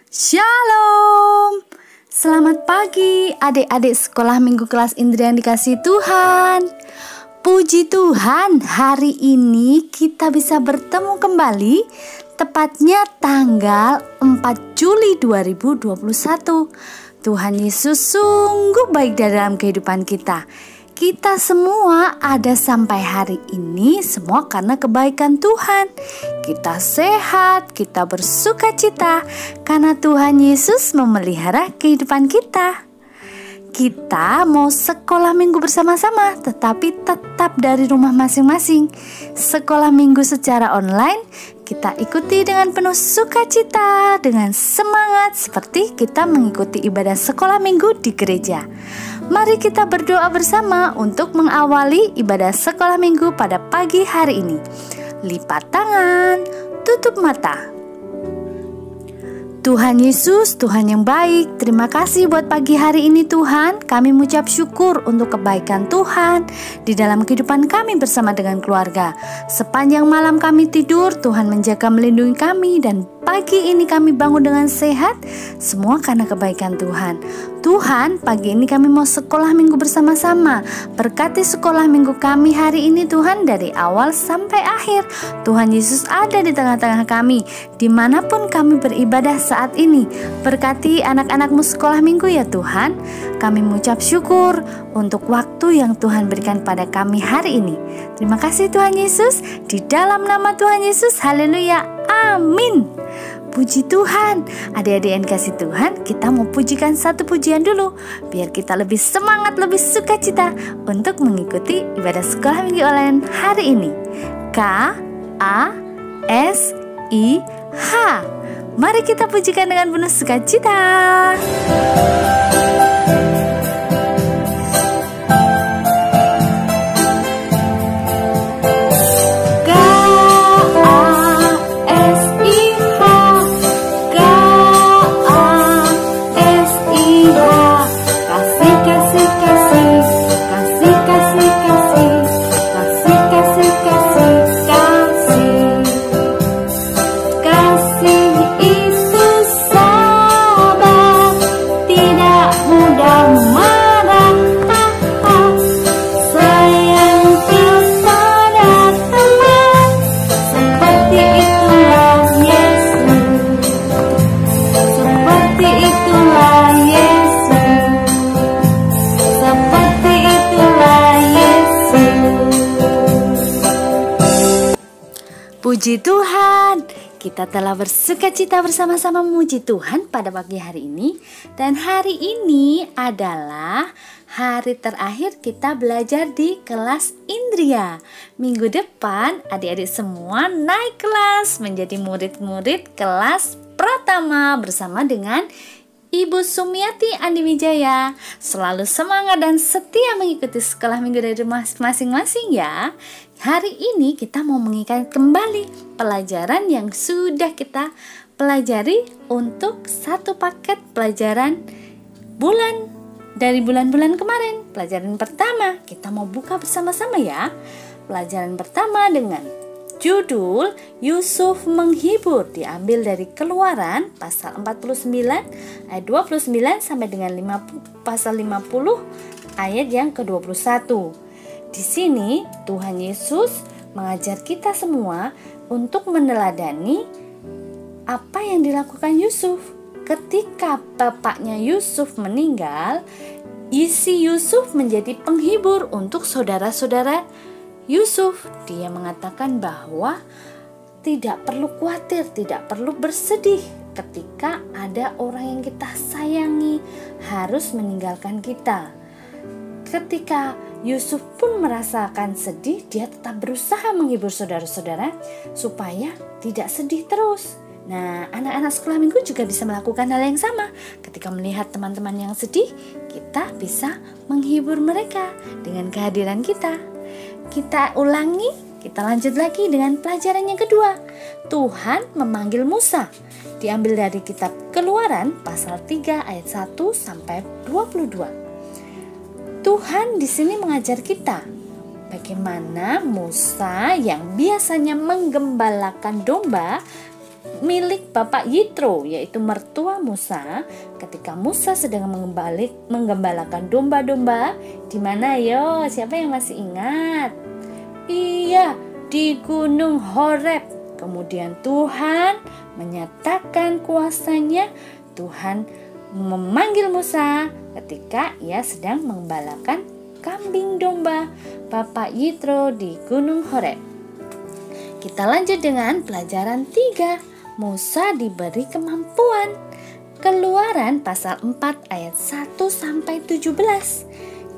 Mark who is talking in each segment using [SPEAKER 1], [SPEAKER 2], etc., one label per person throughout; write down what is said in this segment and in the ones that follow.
[SPEAKER 1] Shalom. Selamat pagi adik-adik sekolah minggu kelas Indri yang dikasihi Tuhan. Puji Tuhan, hari ini kita bisa bertemu kembali, tepatnya tanggal 4 Juli 2021. Tuhan Yesus sungguh baik dalam kehidupan kita. Kita semua ada sampai hari ini semua karena kebaikan Tuhan. Kita sehat, kita bersuka cita karena Tuhan Yesus memelihara kehidupan kita. Kita mau sekolah minggu bersama-sama, tetapi tetap dari rumah masing-masing. Sekolah minggu secara online kita ikuti dengan penuh sukacita, dengan semangat seperti kita mengikuti ibadah sekolah minggu di gereja. Mari kita berdoa bersama untuk mengawali ibadah sekolah minggu pada pagi hari ini. Lipat tangan, tutup mata. Tuhan Yesus, Tuhan yang baik, terima kasih buat pagi hari ini Tuhan. Kami mengucap syukur untuk kebaikan Tuhan di dalam kehidupan kami bersama dengan keluarga. Sepanjang malam kami tidur, Tuhan menjaga melindungi kami, dan pagi ini kami bangun dengan sehat, semua karena kebaikan Tuhan. Tuhan, pagi ini kami mau sekolah minggu bersama-sama. Berkati sekolah minggu kami hari ini Tuhan, dari awal sampai akhir. Tuhan Yesus ada di tengah-tengah kami, dimanapun kami beribadah saat ini. Berkati anak-anakmu sekolah minggu ya Tuhan. Kami mengucap syukur untuk waktu yang Tuhan berikan pada kami hari ini. Terima kasih Tuhan Yesus, di dalam nama Tuhan Yesus, haleluya, amin. Puji Tuhan. Adik-adik yang kasih Tuhan, kita mau pujikan satu pujian dulu, biar kita lebih semangat, lebih sukacita untuk mengikuti ibadah sekolah minggu online hari ini. K-A-S-I-H. Mari kita pujikan dengan penuh sukacita. Puji Tuhan, kita telah bersukacita bersama-sama memuji Tuhan pada pagi hari ini. Dan hari ini adalah hari terakhir kita belajar di kelas Indria. Minggu depan adik-adik semua naik kelas menjadi murid-murid kelas Pratama bersama dengan Ibu Sumiati Andi Wijaya. Selalu semangat dan setia mengikuti sekolah minggu dari rumah masing-masing ya. Hari ini kita mau mengingat kembali pelajaran yang sudah kita pelajari untuk satu paket pelajaran dari bulan-bulan kemarin. Pelajaran pertama kita mau buka bersama-sama ya. Pelajaran pertama dengan judul Yusuf menghibur, diambil dari Keluaran pasal 49 ayat 29 sampai dengan pasal 50 ayat yang ke-21. Di sini Tuhan Yesus mengajar kita semua untuk meneladani apa yang dilakukan Yusuf. Ketika bapaknya Yusuf meninggal, isi Yusuf menjadi penghibur untuk saudara-saudara Yusuf. Dia mengatakan bahwa tidak perlu khawatir, tidak perlu bersedih ketika ada orang yang kita sayangi harus meninggalkan kita. Ketika Yusuf pun merasakan sedih, dia tetap berusaha menghibur saudara-saudara supaya tidak sedih terus. Nah, anak-anak sekolah minggu juga bisa melakukan hal yang sama. Ketika melihat teman-teman yang sedih, kita bisa menghibur mereka dengan kehadiran kita. Kita ulangi, kita lanjut lagi dengan pelajaran yang kedua. Tuhan memanggil Musa, diambil dari kitab Keluaran pasal 3 ayat 1 sampai 22. Tuhan di sini mengajar kita bagaimana Musa yang biasanya menggembalakan domba milik Bapak Yitro, yaitu mertua Musa, ketika Musa sedang menggembalakan domba-domba. Di mana yo? Siapa yang masih ingat? Iya, di Gunung Horeb. Kemudian Tuhan menyatakan kuasanya. Tuhan memanggil Musa ketika ia sedang mengembalakan kambing domba Bapak Yitro di Gunung Horeb. Kita lanjut dengan pelajaran 3. Musa diberi kemampuan. Keluaran pasal 4 ayat 1 sampai 17.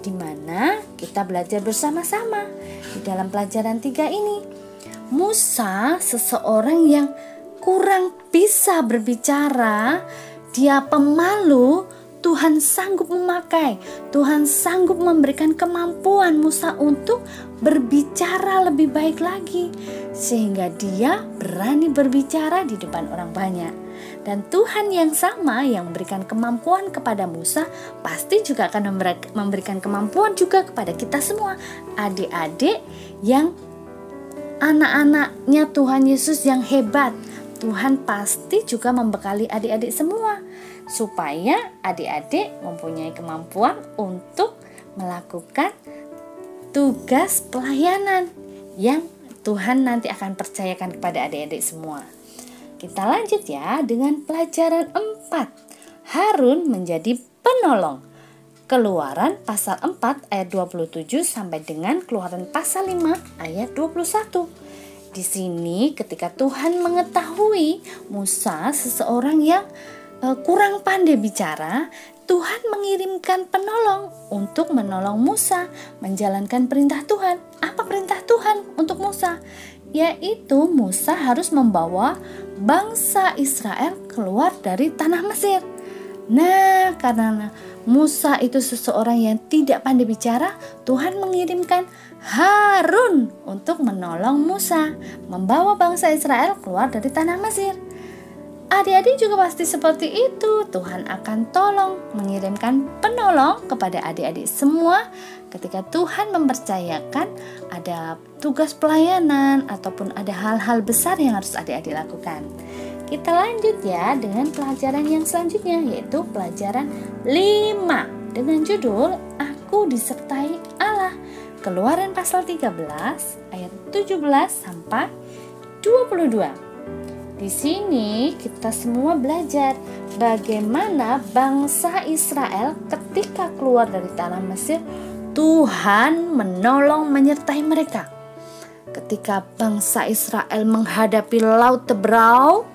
[SPEAKER 1] Di mana kita belajar bersama-sama di dalam pelajaran 3 ini. Musa seseorang yang kurang bisa berbicara, dia pemalu. Tuhan sanggup memakai, Tuhan sanggup memberikan kemampuan Musa untuk berbicara lebih baik lagi, sehingga dia berani berbicara di depan orang banyak. Dan Tuhan yang sama yang memberikan kemampuan kepada Musa pasti juga akan memberikan kemampuan juga kepada kita semua, adik-adik yang anak-anaknya Tuhan Yesus yang hebat. Tuhan pasti juga membekali adik-adik semua, supaya adik-adik mempunyai kemampuan untuk melakukan tugas pelayanan yang Tuhan nanti akan percayakan kepada adik-adik semua. Kita lanjut ya dengan pelajaran 4. Harun menjadi penolong. Keluaran pasal 4 ayat 27 sampai dengan Keluaran pasal 5 ayat 21. Di sini ketika Tuhan mengetahui Musa seseorang yang kurang pandai bicara, Tuhan mengirimkan penolong untuk menolong Musa menjalankan perintah Tuhan. Apa perintah Tuhan untuk Musa? Yaitu Musa harus membawa bangsa Israel keluar dari tanah Mesir. Nah, karena Musa itu seseorang yang tidak pandai bicara, Tuhan mengirimkan Harun untuk menolong Musa membawa bangsa Israel keluar dari tanah Mesir. Adik-adik juga pasti seperti itu. Tuhan akan tolong mengirimkan penolong kepada adik-adik semua ketika Tuhan mempercayakan ada tugas pelayanan ataupun ada hal-hal besar yang harus adik-adik lakukan. Kita lanjut ya dengan pelajaran yang selanjutnya, yaitu pelajaran 5 dengan judul Aku Disertai Allah. Keluaran pasal 13 ayat 17 sampai 22. Di sini kita semua belajar bagaimana bangsa Israel ketika keluar dari tanah Mesir, Tuhan menolong menyertai mereka. Ketika bangsa Israel menghadapi laut Tebrau,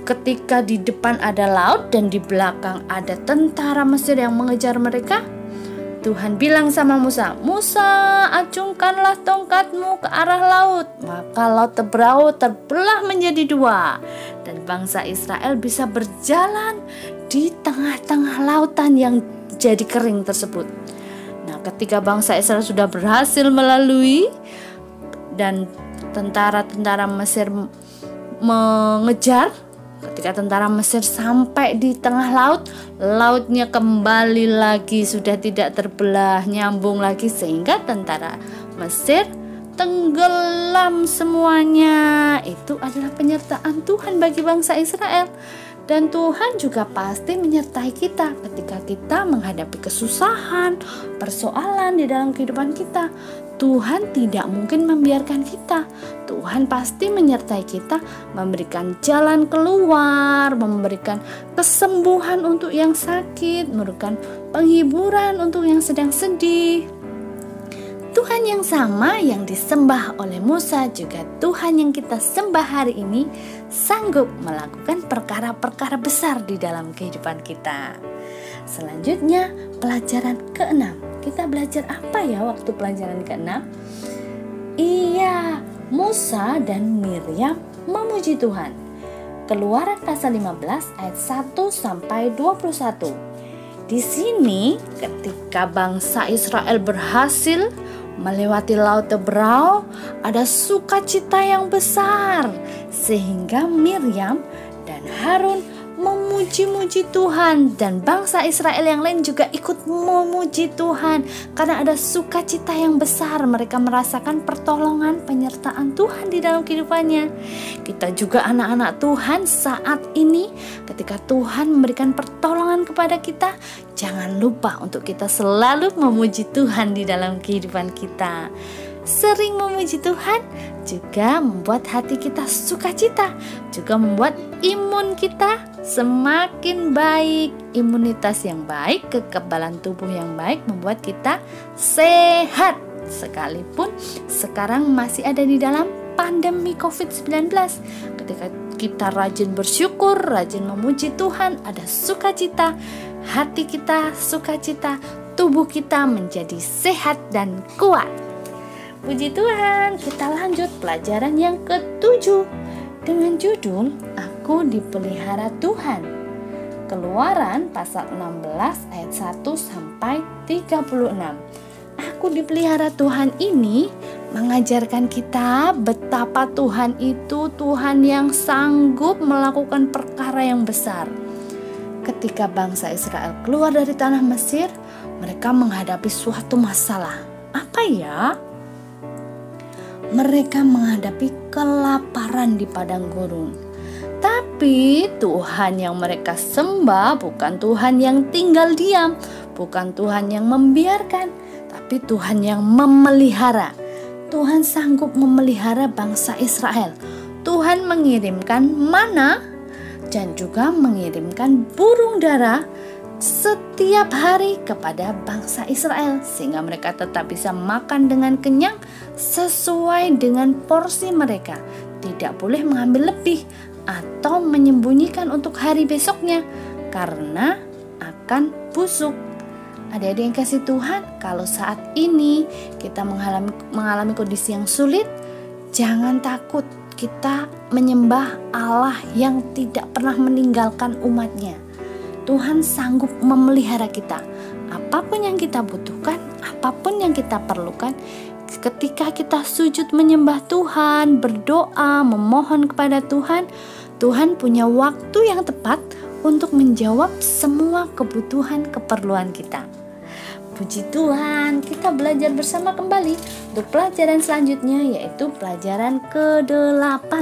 [SPEAKER 1] ketika di depan ada laut dan di belakang ada tentara Mesir yang mengejar mereka, Tuhan bilang sama Musa, "Musa, acungkanlah tongkatmu ke arah laut." Maka laut Tebrau terbelah menjadi 2 dan bangsa Israel bisa berjalan di tengah-tengah lautan yang jadi kering tersebut. Nah, ketika bangsa Israel sudah berhasil melalui dan tentara-tentara Mesir mengejar, ketika tentara Mesir sampai di tengah laut, lautnya kembali lagi, sudah tidak terbelah, nyambung lagi, sehingga tentara Mesir tenggelam semuanya. Itu adalah penyertaan Tuhan bagi bangsa Israel. Dan Tuhan juga pasti menyertai kita ketika kita menghadapi kesusahan, persoalan di dalam kehidupan kita. Tuhan tidak mungkin membiarkan kita. Tuhan pasti menyertai kita, memberikan jalan keluar, memberikan kesembuhan untuk yang sakit, memberikan penghiburan untuk yang sedang sedih. Tuhan yang sama yang disembah oleh Musa juga Tuhan yang kita sembah hari ini, sanggup melakukan perkara-perkara besar di dalam kehidupan kita. Selanjutnya pelajaran ke-6. Kita belajar apa ya waktu pelajaran ke-6? Iya, Musa dan Miriam memuji Tuhan. Keluaran pasal 15 ayat 1 sampai 21. Di sini ketika bangsa Israel berhasil melewati laut Tebrau, ada sukacita yang besar sehingga Miriam dan Harun memuji memuji-muji Tuhan, dan bangsa Israel yang lain juga ikut memuji Tuhan karena ada sukacita yang besar. Mereka merasakan pertolongan penyertaan Tuhan di dalam kehidupannya. Kita juga anak-anak Tuhan saat ini, ketika Tuhan memberikan pertolongan kepada kita, jangan lupa untuk kita selalu memuji Tuhan di dalam kehidupan kita. Sering memuji Tuhan juga membuat hati kita sukacita, juga membuat imun kita semakin baik. Imunitas yang baik, kekebalan tubuh yang baik membuat kita sehat. Sekalipun sekarang masih ada di dalam pandemi COVID-19, ketika kita rajin bersyukur, rajin memuji Tuhan, ada sukacita, hati kita sukacita, tubuh kita menjadi sehat dan kuat. Puji Tuhan, kita lanjut pelajaran yang ke-7 dengan judul Aku Dipelihara Tuhan. Keluaran pasal 16 ayat 1 sampai 36. Aku dipelihara Tuhan ini mengajarkan kita betapa Tuhan itu Tuhan yang sanggup melakukan perkara yang besar. Ketika bangsa Israel keluar dari tanah Mesir, mereka menghadapi suatu masalah. Apa ya? Mereka menghadapi kelaparan di padang gurun. Tapi Tuhan yang mereka sembah bukan Tuhan yang tinggal diam, bukan Tuhan yang membiarkan, tapi Tuhan yang memelihara. Tuhan sanggup memelihara bangsa Israel. Tuhan mengirimkan mana dan juga mengirimkan burung dara setiap hari kepada bangsa Israel, sehingga mereka tetap bisa makan dengan kenyang sesuai dengan porsi mereka. Tidak boleh mengambil lebih atau menyembunyikan untuk hari besoknya karena akan busuk. Adik-adik yang kasih Tuhan, kalau saat ini kita mengalami kondisi yang sulit, jangan takut. Kita menyembah Allah yang tidak pernah meninggalkan umatnya. Tuhan sanggup memelihara kita. Apapun yang kita butuhkan, apapun yang kita perlukan, ketika kita sujud menyembah Tuhan, berdoa, memohon kepada Tuhan, Tuhan punya waktu yang tepat untuk menjawab semua kebutuhan keperluan kita. Puji Tuhan, kita belajar bersama kembali untuk pelajaran selanjutnya, yaitu pelajaran ke-8.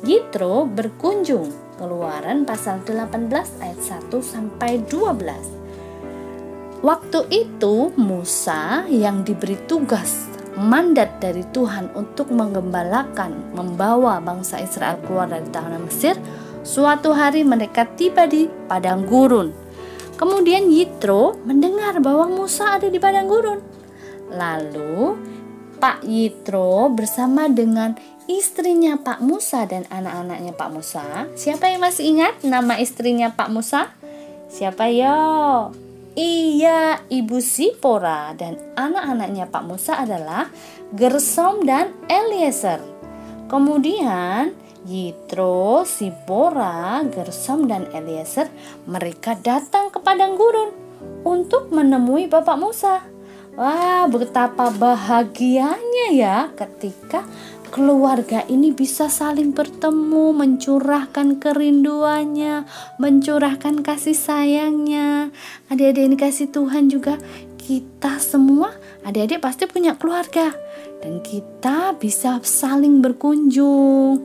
[SPEAKER 1] Yitro berkunjung. Keluaran pasal 18 ayat 1 sampai 12. Waktu itu Musa yang diberi tugas mandat dari Tuhan untuk menggembalakan, membawa bangsa Israel keluar dari tanah Mesir. Suatu hari mereka tiba di padang gurun. Kemudian Yitro mendengar bahwa Musa ada di padang gurun. Lalu Pak Yitro bersama dengan istrinya Pak Musa dan anak-anaknya Pak Musa. Siapa yang masih ingat nama istrinya Pak Musa? Siapa yo? Iya, Ibu Sipora, dan anak-anaknya Pak Musa adalah Gersom dan Eliezer. Kemudian Yitro, Sipora, Gersom dan Eliezer, mereka datang ke padang gurun untuk menemui Bapak Musa. Wah, betapa bahagianya ya ketika keluarga ini bisa saling bertemu, mencurahkan kerinduannya, mencurahkan kasih sayangnya. Adik-adik ini kasih Tuhan juga, kita semua adik-adik pasti punya keluarga, dan kita bisa saling berkunjung,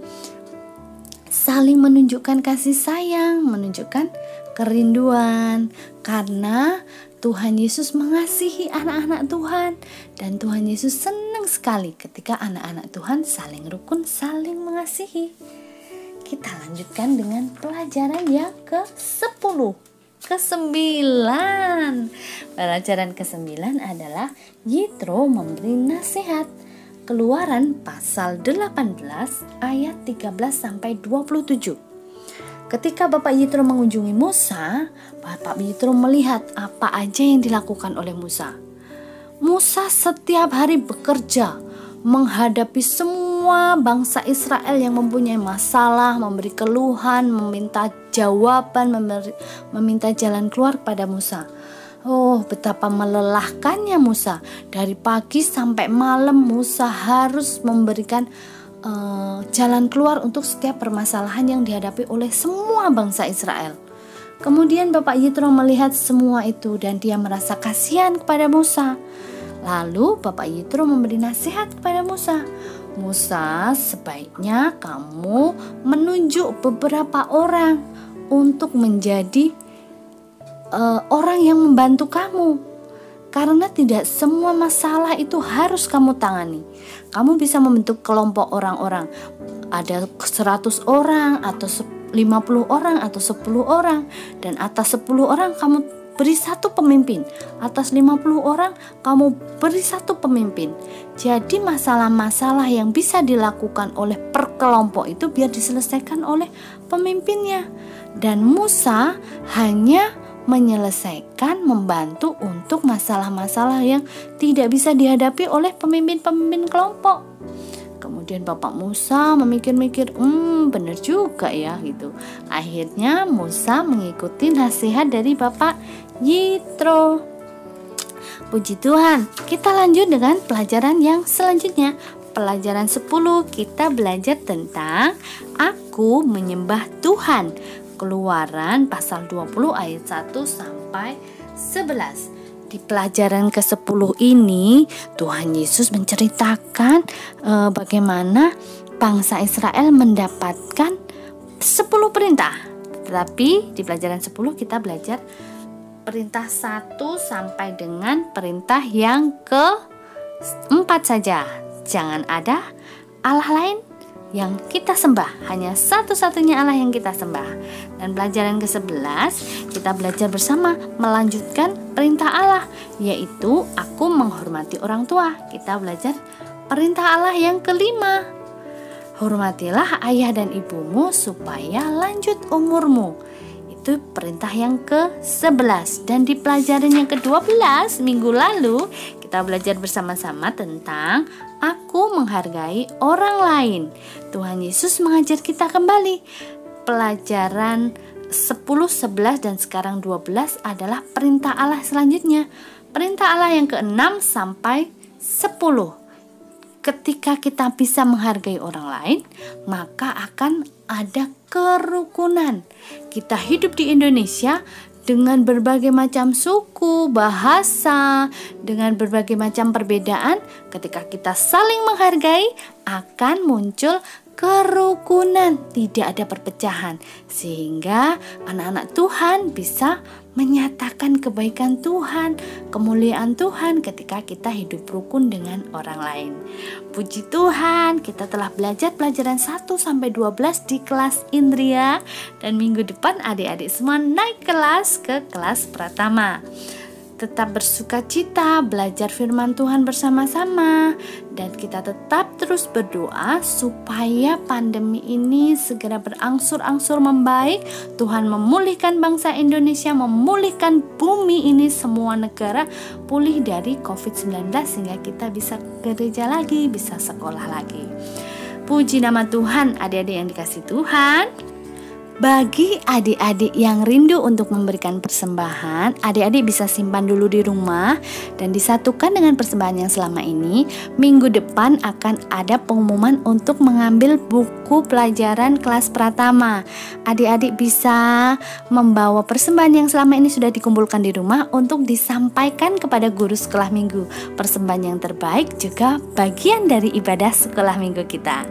[SPEAKER 1] saling menunjukkan kasih sayang, menunjukkan kerinduan, karena Tuhan Yesus mengasihi anak-anak Tuhan, dan Tuhan Yesus senang sekali ketika anak-anak Tuhan saling rukun, saling mengasihi. Kita lanjutkan dengan pelajaran yang ke-10, ke-9. Pelajaran ke-9 adalah Yitro memberi nasihat. Keluaran pasal 18 ayat 13 sampai 27. Ketika Bapak Yitro mengunjungi Musa, Bapak Yitro melihat apa aja yang dilakukan oleh Musa. Musa setiap hari bekerja menghadapi semua bangsa Israel yang mempunyai masalah, memberi keluhan, meminta jawaban, meminta jalan keluar kepada Musa. Oh, betapa melelahkannya Musa. Dari pagi sampai malam Musa harus memberikan jalan keluar untuk setiap permasalahan yang dihadapi oleh semua bangsa Israel. Kemudian Bapak Yitro melihat semua itu dan dia merasa kasihan kepada Musa. Lalu Bapak Yitro memberi nasihat kepada Musa. Musa, sebaiknya kamu menunjuk beberapa orang untuk menjadi orang yang membantu kamu. Karena tidak semua masalah itu harus kamu tangani. Kamu bisa membentuk kelompok orang-orang. Ada 100 orang atau 50 orang atau 10 orang. Dan atas 10 orang kamu beri satu pemimpin. Atas 50 orang kamu beri satu pemimpin. Jadi masalah-masalah yang bisa dilakukan oleh perkelompok itu biar diselesaikan oleh pemimpinnya. Dan Musa hanya menyelesaikan, membantu untuk masalah-masalah yang tidak bisa dihadapi oleh pemimpin-pemimpin kelompok. Kemudian Bapak Musa memikir-mikir, benar juga ya gitu. Akhirnya Musa mengikuti nasihat dari Bapak Yitro. Puji Tuhan, kita lanjut dengan pelajaran yang selanjutnya. Pelajaran 10 kita belajar tentang Aku menyembah Tuhan. Keluaran pasal 20 ayat 1 sampai 11. Di pelajaran ke-10 ini Tuhan Yesus menceritakan bagaimana bangsa Israel mendapatkan 10 perintah. Tetapi di pelajaran 10 kita belajar perintah 1 sampai dengan perintah yang ke-4 saja. Jangan ada Allah lain yang kita sembah, hanya satu-satunya Allah yang kita sembah. Dan pelajaran ke-11 kita belajar bersama melanjutkan perintah Allah, yaitu aku menghormati orang tua. Kita belajar perintah Allah yang ke-5, hormatilah ayah dan ibumu supaya lanjut umurmu. Itu perintah yang ke-11. Dan di pelajaran yang ke-12 minggu lalu kita belajar bersama-sama tentang aku menghargai orang lain. Tuhan Yesus mengajar kita kembali. Pelajaran 10, 11 dan sekarang 12 adalah perintah Allah selanjutnya. Perintah Allah yang ke-6 sampai 10. Ketika kita bisa menghargai orang lain, maka akan ada kerukunan. Kita hidup di Indonesia dengan berbagai macam suku, bahasa, dengan berbagai macam perbedaan. Ketika kita saling menghargai, akan muncul kerukunan, tidak ada perpecahan, sehingga anak-anak Tuhan bisa menyatakan kebaikan Tuhan, kemuliaan Tuhan ketika kita hidup rukun dengan orang lain. Puji Tuhan, kita telah belajar pelajaran 1 sampai 12 di kelas Indria, dan minggu depan adik-adik semua naik kelas ke kelas Pratama. Tetap bersuka cita, belajar firman Tuhan bersama-sama, dan kita tetap terus berdoa supaya pandemi ini segera berangsur-angsur membaik. Tuhan memulihkan bangsa Indonesia, memulihkan bumi ini, semua negara pulih dari COVID-19 sehingga kita bisa gereja lagi, bisa sekolah lagi. Puji nama Tuhan, adik-adik yang dikasihi Tuhan. Bagi adik-adik yang rindu untuk memberikan persembahan, adik-adik bisa simpan dulu di rumah dan disatukan dengan persembahan yang selama ini. Minggu depan akan ada pengumuman untuk mengambil buku pelajaran kelas Pratama. Adik-adik bisa membawa persembahan yang selama ini sudah dikumpulkan di rumah untuk disampaikan kepada guru sekolah minggu. Persembahan yang terbaik juga bagian dari ibadah sekolah minggu kita.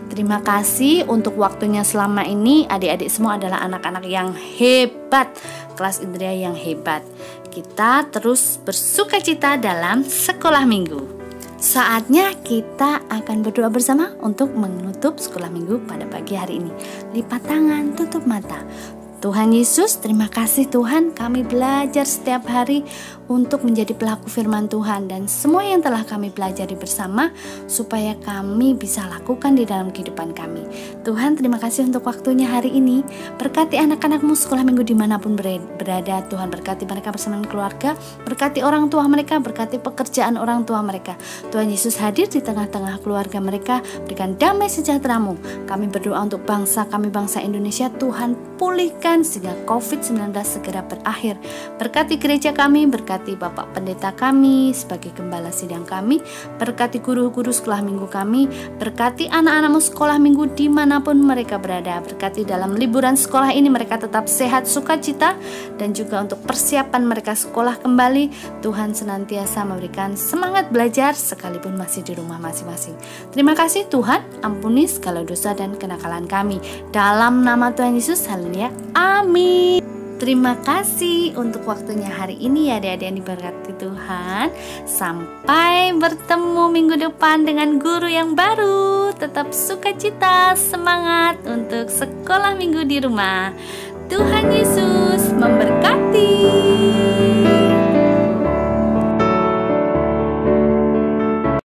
[SPEAKER 1] Terima kasih untuk waktunya selama ini. Adik-adik semua adalah anak-anak yang hebat, kelas Indria yang hebat. Kita terus bersuka cita dalam sekolah minggu. Saatnya kita akan berdoa bersama untuk menutup sekolah minggu pada pagi hari ini. Lipat tangan, tutup mata. Tuhan Yesus, terima kasih Tuhan, kami belajar setiap hari untuk menjadi pelaku firman Tuhan, dan semua yang telah kami pelajari bersama supaya kami bisa lakukan di dalam kehidupan kami. Tuhan, terima kasih untuk waktunya hari ini. Berkati anak-anakmu sekolah minggu dimanapun berada. Tuhan, berkati mereka bersama keluarga, berkati orang tua mereka, berkati pekerjaan orang tua mereka. Tuhan Yesus hadir di tengah-tengah keluarga mereka, berikan damai sejahtera-Mu. Kami berdoa untuk bangsa kami, bangsa Indonesia. Tuhan, pulihkan sehingga COVID-19 segera berakhir. Berkati gereja kami, berkati Berkati Bapak Pendeta kami sebagai gembala sidang kami, berkati guru-guru sekolah minggu kami, berkati anak-anakmu sekolah minggu dimanapun mereka berada. Berkati dalam liburan sekolah ini mereka tetap sehat, sukacita, dan juga untuk persiapan mereka sekolah kembali. Tuhan senantiasa memberikan semangat belajar sekalipun masih di rumah masing-masing. Terima kasih Tuhan, ampuni segala dosa dan kenakalan kami. Dalam nama Tuhan Yesus, haleluya, amin. Terima kasih untuk waktunya hari ini ya adik-adik yang diberkati Tuhan. Sampai bertemu minggu depan dengan guru yang baru. Tetap sukacita, semangat untuk sekolah minggu di rumah. Tuhan Yesus memberkati.